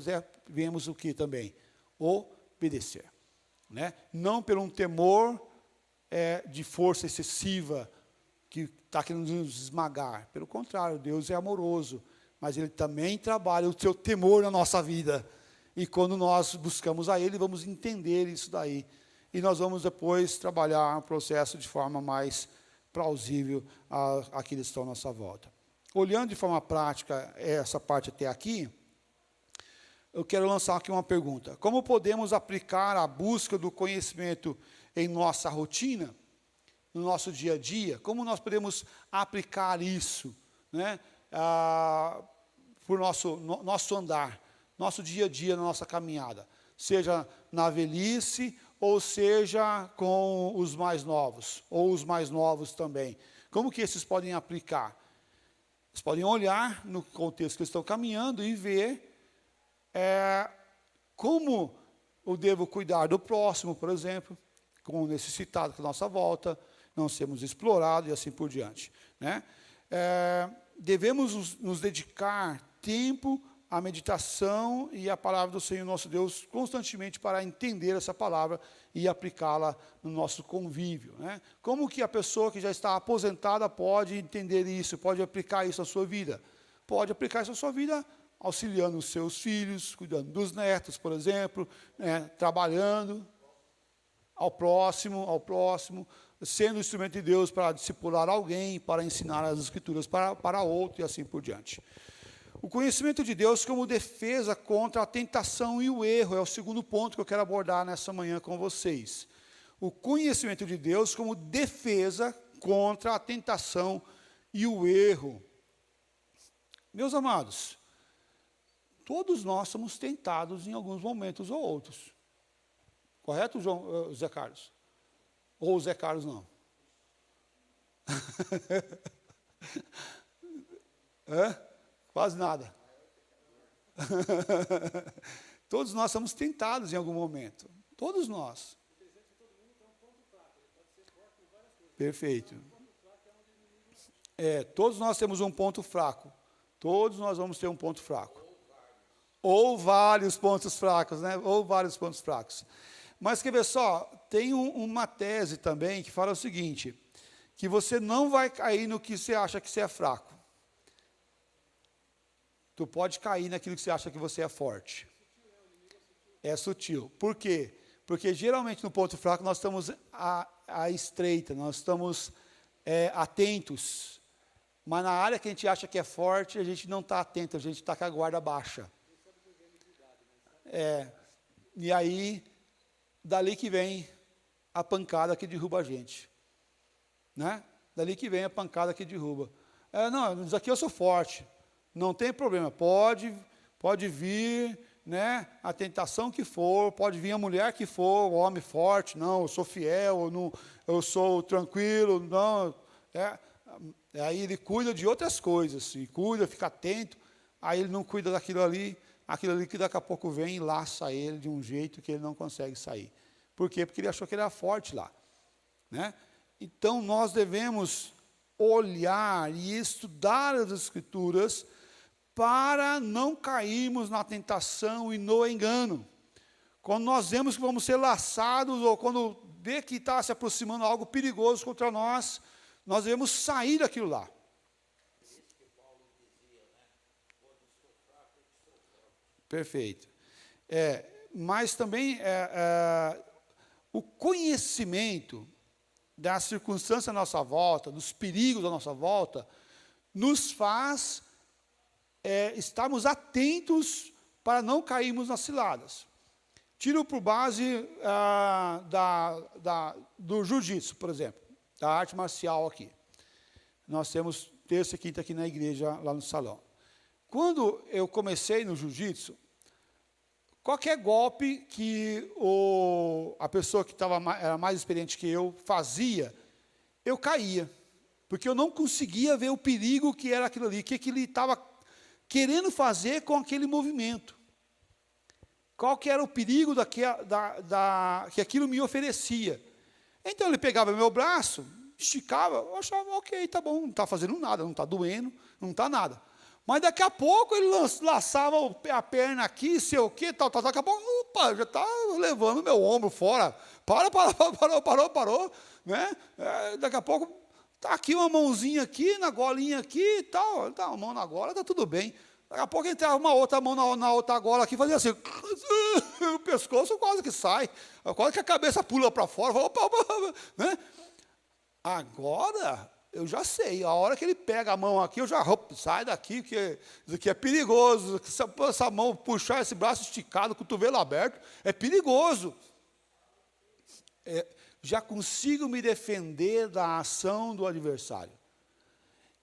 venhamos o que também? Obedecer. Né? Não por um temor de força excessiva que está querendo nos esmagar. Pelo contrário, Deus é amoroso. Mas Ele também trabalha o seu temor na nossa vida. E quando nós buscamos a Ele, vamos entender isso daí. E nós vamos depois trabalhar o processo de forma mais plausível àqueles que estão à nossa volta. Olhando de forma prática essa parte até aqui, eu quero lançar aqui uma pergunta. Como podemos aplicar a busca do conhecimento em nossa rotina, no nosso dia a dia? Como nós podemos aplicar isso, né? Por nosso andar, nosso dia a dia, na nossa caminhada, seja na velhice, ou seja com os mais novos, ou os mais novos também. Como que esses podem aplicar? Eles podem olhar no contexto que eles estão caminhando e ver como eu devo cuidar do próximo, por exemplo, com o necessitado à nossa volta, não sermos explorados e assim por diante. Né? Devemos nos dedicar tempo à meditação e à palavra do Senhor nosso Deus constantemente para entender essa palavra e aplicá-la no nosso convívio. Né? Como que a pessoa que já está aposentada pode entender isso, pode aplicar isso na sua vida? Pode aplicar isso na sua vida auxiliando os seus filhos, cuidando dos netos, por exemplo, né? Trabalhando ao próximo, sendo instrumento de Deus para discipular alguém, para ensinar as Escrituras para outro e assim por diante. O conhecimento de Deus como defesa contra a tentação e o erro é o segundo ponto que eu quero abordar nessa manhã com vocês. O conhecimento de Deus como defesa contra a tentação e o erro. Meus amados, todos nós somos tentados em alguns momentos ou outros. Correto, Zé Carlos? Ou Zé Carlos não? Quase nada. Todos nós somos tentados em algum momento. Todos nós. Perfeito. Todos nós temos um ponto fraco. Todos nós vamos ter um ponto fraco. Ou vários pontos fracos, né? Ou vários pontos fracos. Mas quer ver só, tem uma tese também que fala o seguinte, que você não vai cair no que você acha que você é fraco. Tu pode cair naquilo que você acha que você é forte. É sutil. Por quê? Porque geralmente no ponto fraco nós estamos à estreita, nós estamos atentos. Mas na área que a gente acha que é forte, a gente não está atento, a gente está com a guarda baixa. E aí, dali que vem a pancada que derruba a gente. Né? dali que vem a pancada que derruba. Não, isso aqui eu sou forte, não tem problema, pode vir, né, a tentação que for, pode vir a mulher que for, o homem forte, não, eu sou fiel, eu sou tranquilo, não, aí ele cuida de outras coisas, e cuida, fica atento, aí ele não cuida daquilo ali que daqui a pouco vem e laça ele de um jeito que ele não consegue sair. Por quê? Porque ele achou que ele era forte lá, né? Então, nós devemos olhar e estudar as Escrituras para não cairmos na tentação e no engano. Quando nós vemos que vamos ser laçados, ou quando vê que está se aproximando algo perigoso contra nós, nós devemos sair daquilo lá. Perfeito. Mas também o conhecimento das circunstâncias à nossa volta, dos perigos à nossa volta, nos faz estarmos atentos para não cairmos nas ciladas. Tiro por base do jiu-jitsu, por exemplo, da arte marcial aqui. Nós temos terça e quinta aqui na igreja, lá no salão. Quando eu comecei no jiu-jitsu, qualquer golpe que a pessoa que era mais experiente que eu fazia, eu caía, porque eu não conseguia ver o perigo que era aquilo ali, o que ele estava querendo fazer com aquele movimento. Qual que era o perigo que aquilo me oferecia. Então ele pegava meu braço, esticava, eu achava, ok, tá bom, não está fazendo nada, não está doendo, não está nada. Mas daqui a pouco ele laçava a perna aqui, sei o quê, tal, daqui a pouco, opa, já está levando meu ombro fora. Parou, né? Daqui a pouco, está aqui uma mãozinha aqui, na golinha aqui e tal, tá uma mão na gola, está tudo bem. Daqui a pouco entrava uma outra mão na outra gola aqui, fazia assim, o pescoço quase que sai, quase que a cabeça pula para fora, opa, né? Agora, eu já sei, a hora que ele pega a mão aqui, eu já, sai daqui, porque isso aqui é perigoso, essa mão, puxar esse braço esticado, cotovelo aberto, é perigoso. Já consigo me defender da ação do adversário.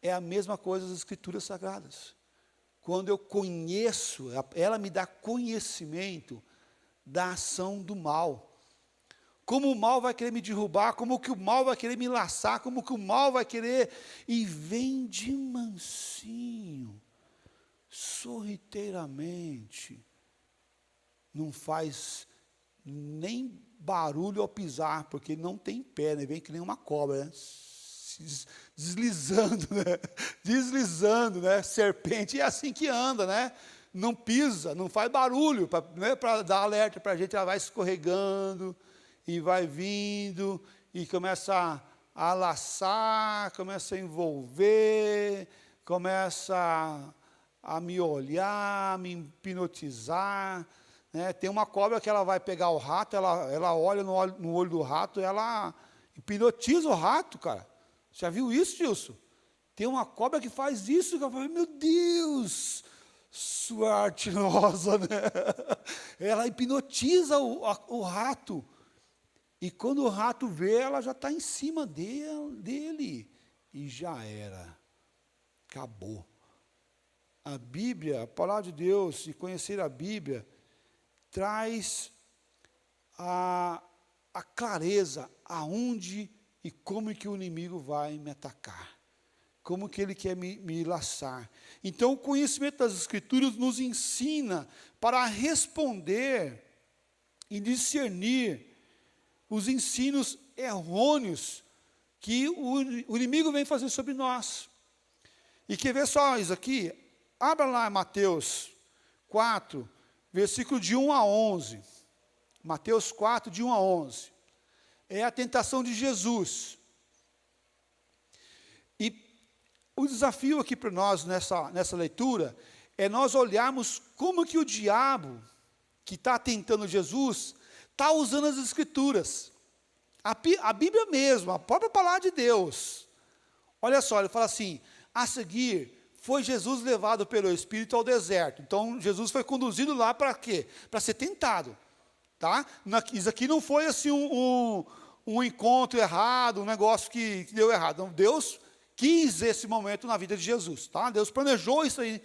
É a mesma coisa das Escrituras Sagradas. Quando eu conheço, ela me dá conhecimento da ação do mal. Como o mal vai querer me derrubar, como que o mal vai querer me laçar, como que o mal vai querer, e vem de mansinho, sorrateiramente, não faz nem barulho ao pisar, porque ele não tem pé, né? Vem que nem uma cobra, né? Deslizando, né? Serpente, é assim que anda, né? Não pisa, não faz barulho, para dar alerta para a gente, ela vai escorregando, e vai vindo, e começa a laçar, começa a envolver, começa a me olhar, me hipnotizar, né? Tem uma cobra que ela vai pegar o rato, ela olha no olho do rato, ela hipnotiza o rato, cara. Já viu isso, Gilson? Tem uma cobra que faz isso, que eu falo, meu Deus, sua artinosa, né? Ela hipnotiza o rato. E quando o rato vê, ela já está em cima dele. E já era. Acabou. A Bíblia, a palavra de Deus, e conhecer a Bíblia, traz a clareza aonde e como que o inimigo vai me atacar. Como que ele quer me laçar. Então, o conhecimento das Escrituras nos ensina para responder e discernir os ensinos errôneos que o inimigo vem fazer sobre nós. E quer ver só isso aqui? Abra lá Mateus 4, versículo de 1 a 11. Mateus 4, de 1 a 11. É a tentação de Jesus. E o desafio aqui para nós, nessa leitura, é nós olharmos como que o diabo, que está tentando Jesus, está usando as Escrituras. A Bíblia mesmo, a própria palavra de Deus. Olha só, ele fala assim, a seguir, foi Jesus levado pelo Espírito ao deserto. Então, Jesus foi conduzido lá para quê? Para ser tentado. Tá? Isso aqui não foi assim um encontro errado, um negócio que deu errado. Então, Deus quis esse momento na vida de Jesus, tá? Deus planejou isso aí,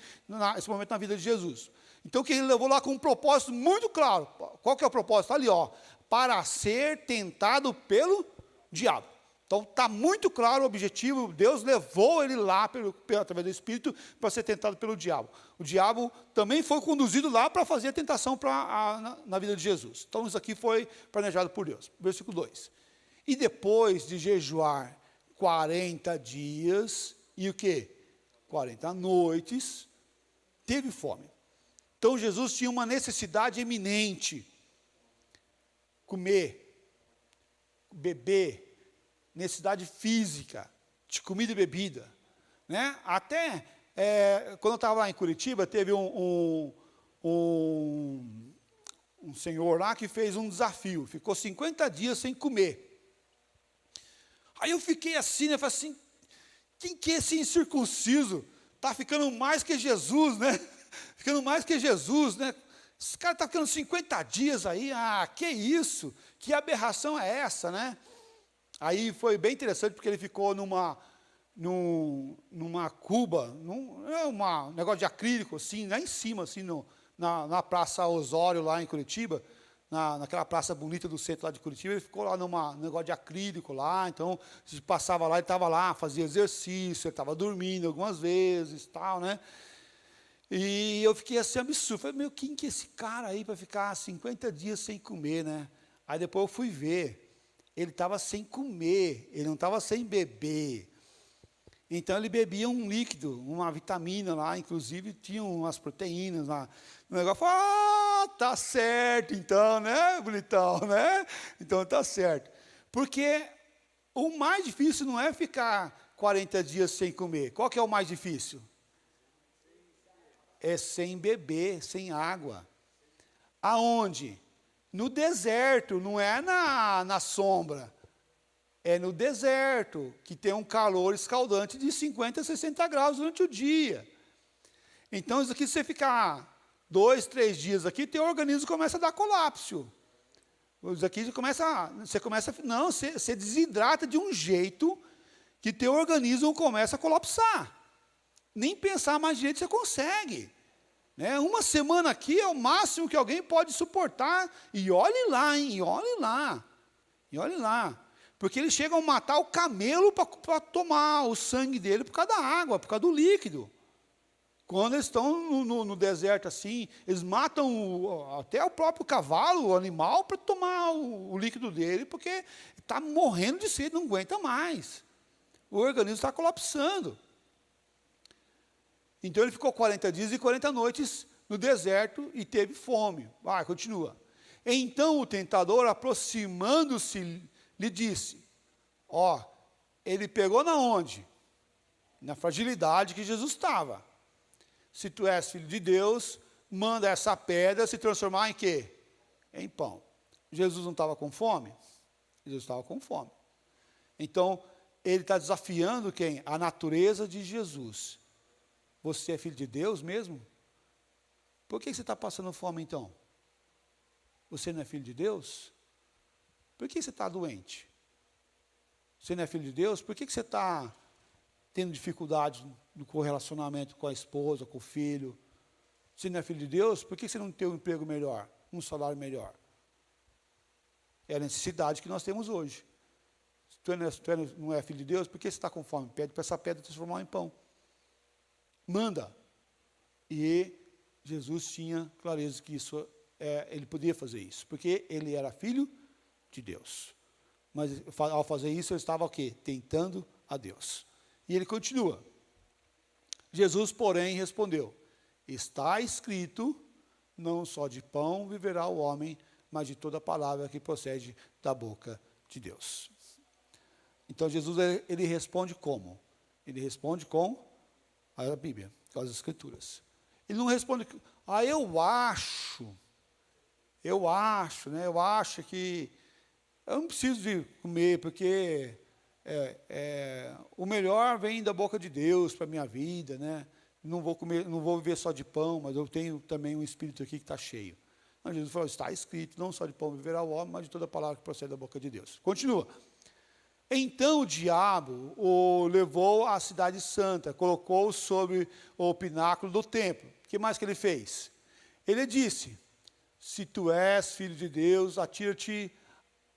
esse momento na vida de Jesus. Então, que ele levou lá com um propósito muito claro. Qual que é o propósito? Ali, ó, para ser tentado pelo diabo. Então, está muito claro o objetivo. Deus levou ele lá, através do Espírito, para ser tentado pelo diabo. O diabo também foi conduzido lá para fazer a tentação na vida de Jesus. Então, isso aqui foi planejado por Deus. Versículo 2. E depois de jejuar 40 dias, e o quê? 40 noites, teve fome. Então, Jesus tinha uma necessidade eminente. Comer, beber, necessidade física, de comida e bebida. Né? Até, quando eu estava lá em Curitiba, teve um senhor lá que fez um desafio, ficou 50 dias sem comer. Aí eu fiquei assim, né, falei assim, quem que é esse incircunciso? Está ficando mais que Jesus, né? Ficando mais que Jesus, né? Esse cara está ficando 50 dias aí, que isso? Que aberração é essa, né? Aí foi bem interessante, porque ele ficou numa cuba, um negócio de acrílico, assim, lá em cima, assim, na Praça Osório, lá em Curitiba, naquela praça bonita do centro lá de Curitiba, ele ficou lá num negócio de acrílico lá, então, a gente passava lá, ele estava lá, fazia exercício, ele estava dormindo algumas vezes, tal, né? E eu fiquei assim, absurdo, falei, meu, quem que é esse cara aí para ficar 50 dias sem comer, né? Aí depois eu fui ver, ele estava sem comer, ele não estava sem beber. Então, ele bebia um líquido, uma vitamina lá, inclusive tinha umas proteínas lá. O negócio, tá certo então, né, bonitão, né? Então, tá certo. Porque o mais difícil não é ficar 40 dias sem comer. Qual que é o mais difícil? É sem beber, sem água. Aonde? No deserto, não é na sombra. É no deserto, que tem um calor escaldante de 50 a 60 graus durante o dia. Então, isso aqui, se você ficar 2, 3 dias aqui, teu organismo começa a dar colapso. Isso aqui você desidrata de um jeito que teu organismo começa a colapsar. Nem pensar mais direito você consegue. Né? Uma semana aqui é o máximo que alguém pode suportar. E olhe lá, hein? E olhe lá. E olhe lá. Porque eles chegam a matar o camelo para tomar o sangue dele por causa da água, por causa do líquido. Quando eles estão no deserto assim, eles matam até o próprio cavalo, o animal, para tomar o líquido dele, porque está morrendo de sede, não aguenta mais. O organismo está colapsando. Então ele ficou 40 dias e 40 noites no deserto e teve fome. Continua. Então o tentador, aproximando-se, lhe disse, ele pegou na onde? Na fragilidade que Jesus estava. Se tu és filho de Deus, manda essa pedra se transformar em quê? Em pão. Jesus não estava com fome? Jesus estava com fome. Então, ele está desafiando quem? A natureza de Jesus. Você é filho de Deus mesmo? Por que você está passando fome então? Você não é filho de Deus? Por que você está doente? Você não é filho de Deus? Por que você está tendo dificuldade no correlacionamento com a esposa, com o filho? Você não é filho de Deus? Por que você não tem um emprego melhor, um salário melhor? É a necessidade que nós temos hoje. Se tu não é filho de Deus, por que você está com fome? Pede para essa pedra transformar em pão. Manda. E Jesus tinha clareza que ele podia fazer isso, porque ele era filho de Deus. Mas ao fazer isso, ele estava o quê? Tentando a Deus. E ele continua. Jesus, porém, respondeu, está escrito, não só de pão viverá o homem, mas de toda palavra que procede da boca de Deus. Então, Jesus, ele responde como? Ele responde com a Bíblia, com as Escrituras. Ele não responde, eu acho, né? Eu acho que eu não preciso de comer, porque o melhor vem da boca de Deus para a minha vida, né? Não vou comer, não vou viver só de pão, mas eu tenho também um espírito aqui que está cheio. Mas Jesus falou, está escrito, não só de pão viverá o homem, mas de toda palavra que procede da boca de Deus. Continua. Então o diabo o levou à cidade santa, colocou-o sobre o pináculo do templo. O que mais que ele fez? Ele disse, se tu és filho de Deus, atira-te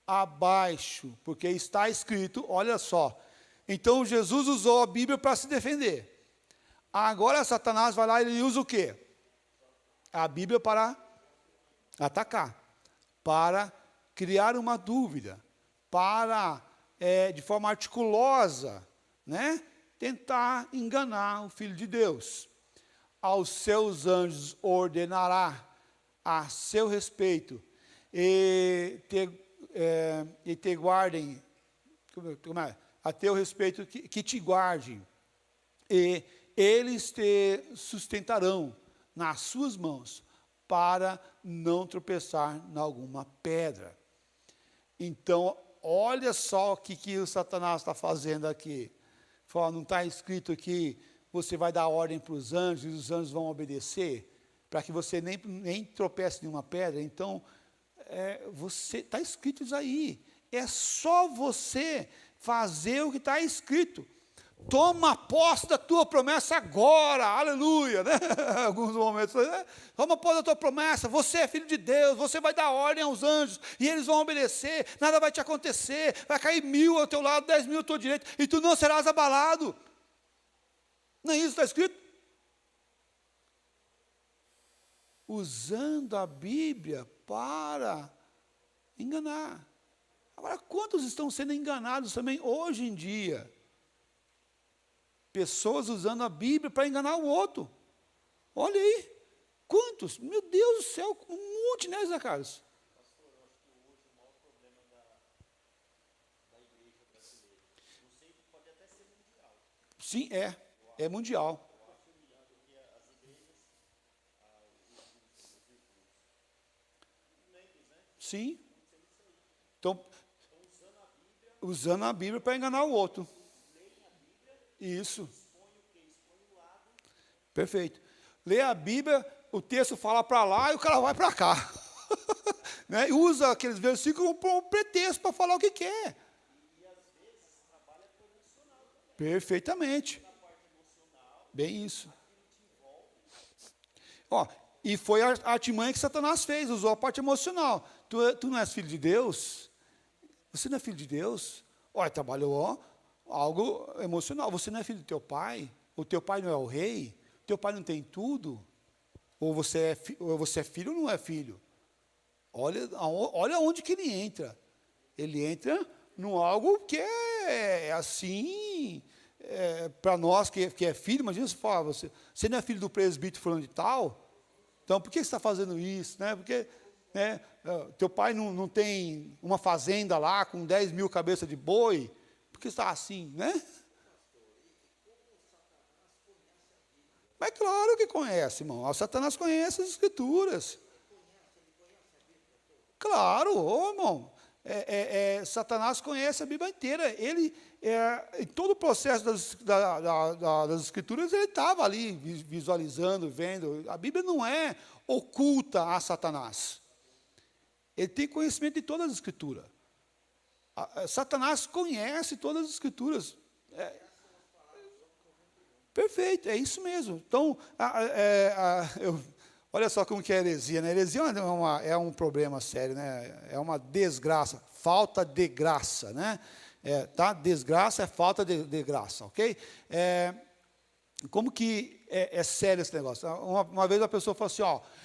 abaixo, porque está escrito, olha só. Então Jesus usou a Bíblia para se defender. Agora Satanás vai lá e ele usa o quê? A Bíblia para atacar, para criar uma dúvida, para, de forma articulosa, né, tentar enganar o Filho de Deus. Aos seus anjos ordenará a seu respeito e te guardem, a teu respeito que te guardem, e eles te sustentarão nas suas mãos, para não tropeçar em alguma pedra. Então, olha só o que o Satanás está fazendo aqui. Fala, não está escrito aqui, você vai dar ordem para os anjos, e os anjos vão obedecer, para que você nem tropece em uma pedra. Então, você está escrito isso aí. É só você fazer o que está escrito. Toma posse da tua promessa agora, aleluia, né? Alguns momentos, toma posse da tua promessa, você é filho de Deus, você vai dar ordem aos anjos, e eles vão obedecer, nada vai te acontecer, vai cair 1000 ao teu lado, 10.000 ao teu direito, e tu não serás abalado. Não é isso que está escrito? Usando a Bíblia para enganar. Agora, quantos estão sendo enganados também hoje em dia? Pessoas usando a Bíblia para enganar o outro. Olha aí, quantos? Meu Deus do céu, um monte, né, Zé Carlos? Pastor, eu acho que hoje o maior problema da igreja brasileira, não sei, pode até ser mundial. Sim, é mundial. Eu acho que as igrejas, os membros, né? Sim. Então, usando a Bíblia para enganar o outro. Isso. Perfeito. Lê a Bíblia, o texto fala para lá e o cara vai para cá. Né? E usa aqueles versículos como um pretexto para falar o que quer. E às vezes trabalha com emocional também. Perfeitamente. Na parte emocional, Bem isso. aquilo te envolve. Ó, e foi a artimanha que Satanás fez, usou a parte emocional. Tu não és filho de Deus? Você não é filho de Deus? Olha, trabalhou algo emocional. Você não é filho do teu pai? O teu pai não é o rei? O teu pai não tem tudo? Ou você é filho ou não é filho? Olha onde que ele entra. Ele entra num algo que é assim, para nós que é filho. Imagina se fala, você não é filho do presbítero fulano de tal? Então, por que você está fazendo isso? Né? Porque teu pai não tem uma fazenda lá com 10.000 cabeças de boi? Por que está assim, né? Mas claro que conhece, irmão. O Satanás conhece as Escrituras. Claro, irmão. Satanás conhece a Bíblia inteira. Ele, em todo o processo das Escrituras, ele estava ali visualizando, vendo. A Bíblia não é oculta a Satanás. Ele tem conhecimento de todas as Escrituras. Satanás conhece todas as Escrituras. Perfeito, é isso mesmo. Então, olha só como que é a heresia, né? A heresia é um problema sério, né? É uma desgraça, falta de graça, né? Tá? Desgraça é falta de graça, ok? Como que é sério esse negócio? Uma vez a pessoa falou assim,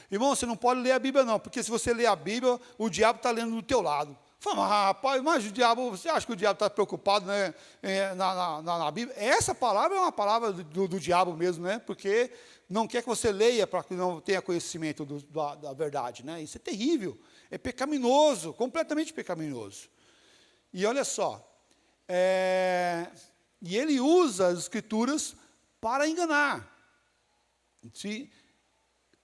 irmão, você não pode ler a Bíblia não, porque se você ler a Bíblia, o diabo está lendo do teu lado. Fala, rapaz, mas o diabo, você acha que o diabo está preocupado, né, na Bíblia? Essa palavra é uma palavra do diabo mesmo, né? Porque não quer que você leia para que não tenha conhecimento da verdade, né? Isso é terrível, é pecaminoso, completamente pecaminoso. E olha só, e ele usa as Escrituras para enganar,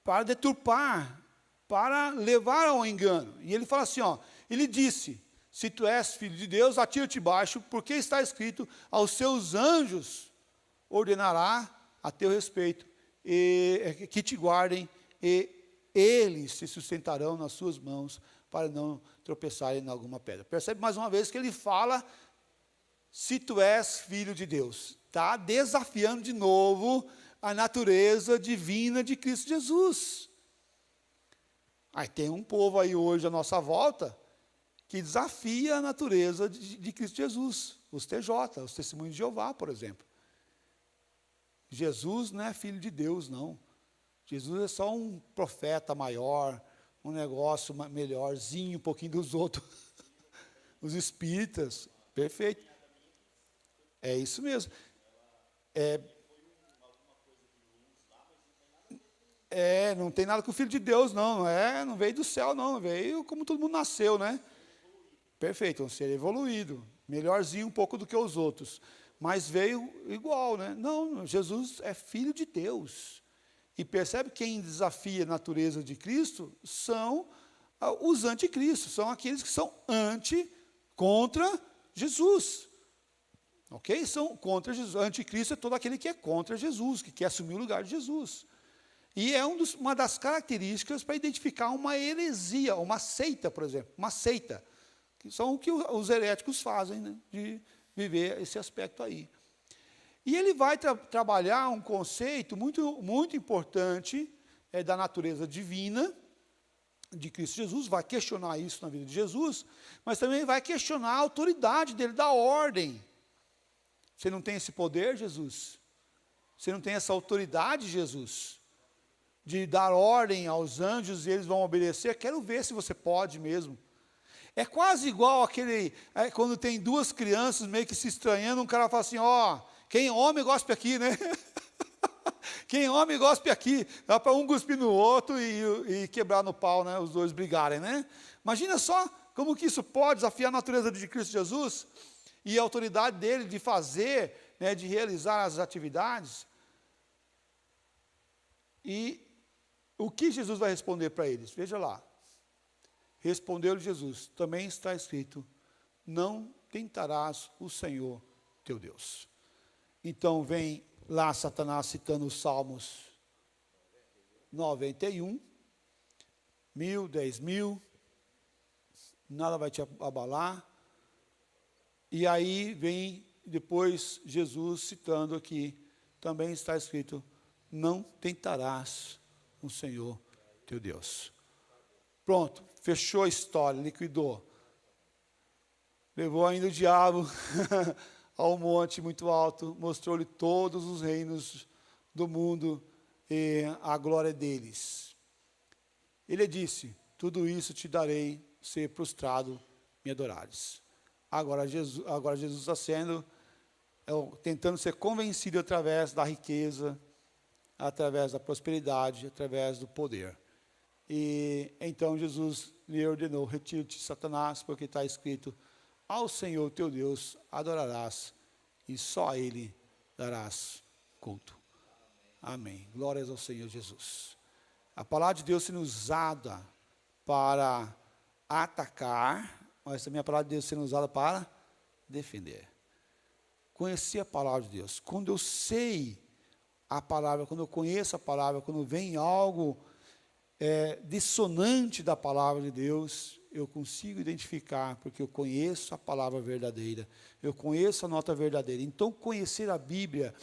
para deturpar, para levar ao engano. E ele fala assim, ele disse, se tu és filho de Deus, atira-te baixo, porque está escrito, aos seus anjos ordenará a teu respeito, que te guardem, e eles se sustentarão nas suas mãos para não tropeçarem em alguma pedra. Percebe mais uma vez que ele fala, se tu és filho de Deus. Está desafiando de novo a natureza divina de Cristo Jesus. Aí tem um povo aí hoje à nossa volta que desafia a natureza de Cristo Jesus. Os TJ, os Testemunhos de Jeová, por exemplo. Jesus não é filho de Deus, não. Jesus é só um profeta maior, um negócio melhorzinho, um pouquinho dos outros. Os espíritas, perfeito. É isso mesmo. Não tem nada com o Filho de Deus, não. Não veio do céu, não. Veio como todo mundo nasceu, né? Perfeito, um ser evoluído. Melhorzinho um pouco do que os outros. Mas veio igual, né? Não, Jesus é Filho de Deus. E percebe que quem desafia a natureza de Cristo são os anticristos, são aqueles que são contra Jesus. Ok? São contra Jesus. Anticristo é todo aquele que é contra Jesus, que quer assumir o lugar de Jesus. E é uma das características para identificar uma heresia, uma seita, por exemplo. Uma seita, que são o que os heréticos fazem, né? De viver esse aspecto aí. E ele vai trabalhar um conceito muito, muito importante da natureza divina de Cristo Jesus, vai questionar isso na vida de Jesus, mas também vai questionar a autoridade dele, da ordem. Você não tem esse poder, Jesus? Você não tem essa autoridade, Jesus? De dar ordem aos anjos e eles vão obedecer? Quero ver se você pode mesmo. É quase igual quando tem duas crianças meio que se estranhando, um cara fala assim, quem é homem gospe aqui, né? Quem é homem gospe aqui. Dá para um cuspir no outro e quebrar no pau, né? Os dois brigarem, né? Imagina só como que isso pode desafiar a natureza de Cristo Jesus e a autoridade dele de fazer, né, de realizar as atividades. E o que Jesus vai responder para eles? Veja lá. Respondeu-lhe Jesus, também está escrito, não tentarás o Senhor teu Deus. Então vem lá Satanás citando os Salmos 91, 1000, 10.000, nada vai te abalar. E aí vem depois Jesus citando aqui, também está escrito, não tentarás o Senhor teu Deus. Pronto, fechou a história, liquidou. Levou ainda o diabo ao monte muito alto, mostrou-lhe todos os reinos do mundo e a glória deles. Ele disse, tudo isso te darei, ser prostrado, me adorares. Agora Jesus está tentando ser convencido através da riqueza, através da prosperidade, através do poder. E então Jesus lhe ordenou, retira-te, Satanás, porque está escrito, ao Senhor teu Deus adorarás, e só a Ele darás culto. Amém. Glórias ao Senhor Jesus. A palavra de Deus sendo usada para atacar, mas também a palavra de Deus sendo usada para defender. Conhecer a palavra de Deus. Quando eu sei a palavra, quando eu conheço a palavra, quando vem algo dissonante da palavra de Deus, eu consigo identificar, porque eu conheço a palavra verdadeira, eu conheço a nota verdadeira. Então, conhecer a Bíblia,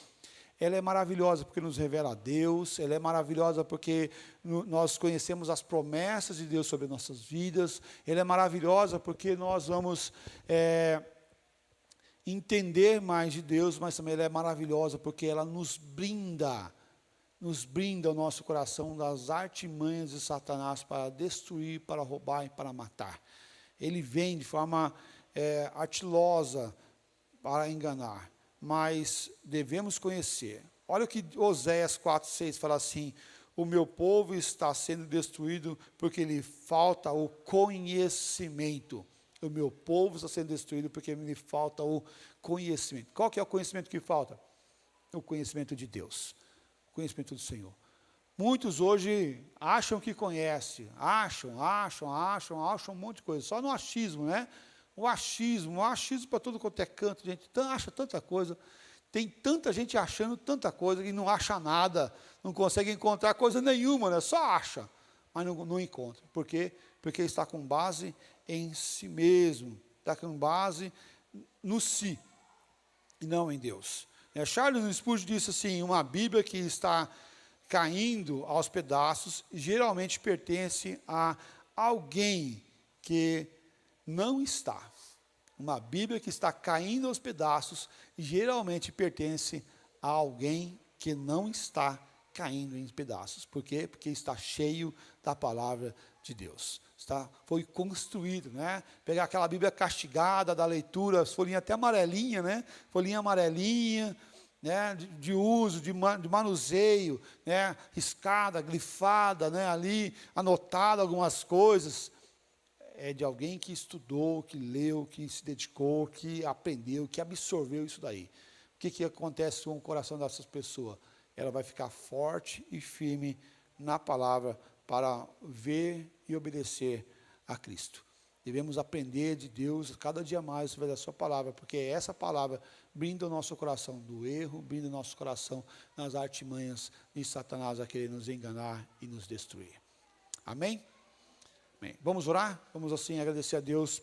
ela é maravilhosa porque nos revela a Deus, ela é maravilhosa porque nós conhecemos as promessas de Deus sobre nossas vidas, ela é maravilhosa porque nós vamos entender mais de Deus, mas também ela é maravilhosa porque ela nos brinda o nosso coração das artimanhas de Satanás para destruir, para roubar e para matar. Ele vem de forma artilosa para enganar, mas devemos conhecer. Olha o que Oséias 4:6 fala assim, o meu povo está sendo destruído porque lhe falta o conhecimento. O meu povo está sendo destruído porque lhe falta o conhecimento. Qual que é o conhecimento que falta? O conhecimento de Deus. Conhecimento do Senhor. Muitos hoje acham que conhecem, acham um monte de coisa, só no achismo, né? O achismo para todo quanto é canto, gente acha tanta coisa, tem tanta gente achando tanta coisa que não acha nada, não consegue encontrar coisa nenhuma, né? Só acha. mas não encontra. Por quê? Porque está com base em si mesmo, está com base no si, e não em Deus. Charles Spurgeon disse assim, uma Bíblia que está caindo aos pedaços, geralmente pertence a alguém que não está. Uma Bíblia que está caindo aos pedaços, geralmente pertence a alguém que não está caindo em pedaços. Por quê? Porque está cheio da palavra de Deus. Foi construído, né? Pegar aquela Bíblia castigada da leitura, folhinha até amarelinha, né? Folhinha amarelinha, né? De uso, de manuseio, né? Riscada, grifada, né? Ali, anotada algumas coisas. É de alguém que estudou, que leu, que se dedicou, que aprendeu, que absorveu isso daí. O que acontece com o coração dessas pessoas? Ela vai ficar forte e firme na palavra para ver e obedecer a Cristo. Devemos aprender de Deus cada dia mais através da sua palavra, porque essa palavra brinda o nosso coração do erro, brinda o nosso coração nas artimanhas de Satanás a querer nos enganar e nos destruir. Amém? Amém. Vamos orar? Vamos assim agradecer a Deus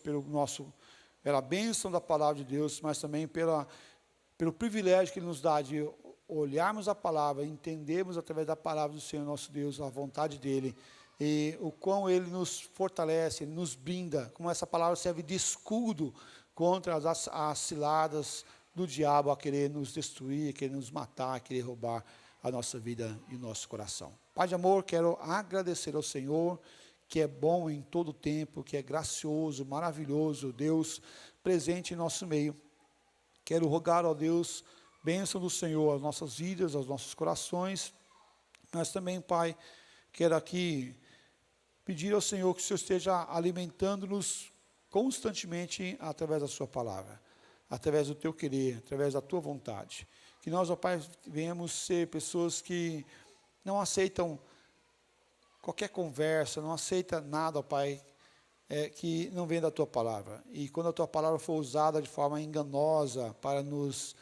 pela bênção da palavra de Deus, mas também pelo privilégio que Ele nos dá de olharmos a palavra, entendermos através da palavra do Senhor nosso Deus a vontade dEle, e o quão Ele nos fortalece, Ele nos brinda, como essa palavra serve de escudo contra as ciladas do diabo a querer nos destruir, a querer nos matar, a querer roubar a nossa vida e o nosso coração. Pai de amor, quero agradecer ao Senhor, que é bom em todo tempo, que é gracioso, maravilhoso, Deus presente em nosso meio. Quero rogar ao Deus, bênção do Senhor às nossas vidas, aos nossos corações, mas também, Pai, quero aqui pedir ao Senhor que o Senhor esteja alimentando-nos constantemente através da sua palavra, através do teu querer, através da tua vontade. Que nós, ó Pai, venhamos ser pessoas que não aceitam qualquer conversa, não aceita nada, ó Pai, que não vem da tua palavra. E quando a tua palavra for usada de forma enganosa para nos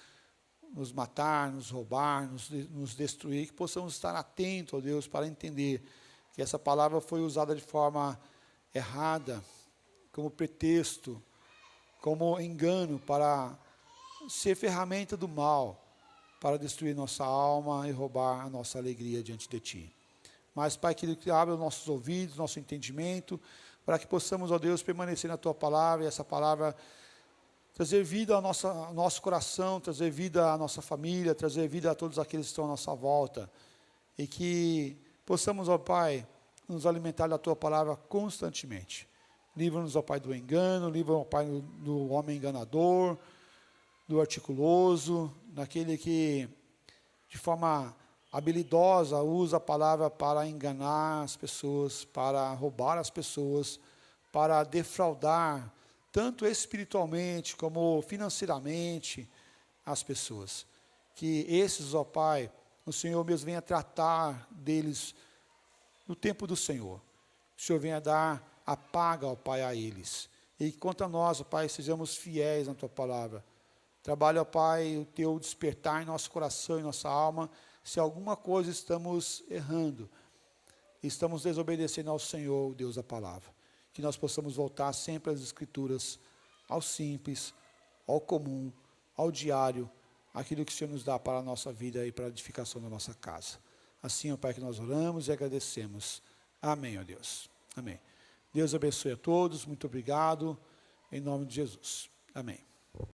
matar, nos roubar, nos destruir, que possamos estar atentos, ó Deus, para entender que essa palavra foi usada de forma errada, como pretexto, como engano, para ser ferramenta do mal, para destruir nossa alma e roubar a nossa alegria diante de Ti. Mas, Pai querido, que abra os nossos ouvidos, nosso entendimento, para que possamos, ó Deus, permanecer na Tua palavra, e essa palavra trazer vida ao nosso coração, trazer vida à nossa família, trazer vida a todos aqueles que estão à nossa volta. E que possamos, ó Pai, nos alimentar da Tua palavra constantemente. Livra-nos, ó Pai, do engano, livra-nos, ó Pai, do homem enganador, do articuloso, daquele que, de forma habilidosa, usa a palavra para enganar as pessoas, para roubar as pessoas, para defraudar, tanto espiritualmente como financeiramente, as pessoas. Que esses, ó Pai, o Senhor mesmo venha tratar deles no tempo do Senhor. O Senhor venha dar a paga, ó Pai, a eles. E quanto a nós, ó Pai, sejamos fiéis na Tua palavra. Trabalha, ó Pai, o Teu despertar em nosso coração e nossa alma, se alguma coisa estamos errando, estamos desobedecendo ao Senhor, o Deus da palavra. Que nós possamos voltar sempre às Escrituras, ao simples, ao comum, ao diário, aquilo que o Senhor nos dá para a nossa vida e para a edificação da nossa casa. Assim, ó Pai, que nós oramos e agradecemos. Amém, ó Deus. Amém. Deus abençoe a todos, muito obrigado, em nome de Jesus. Amém.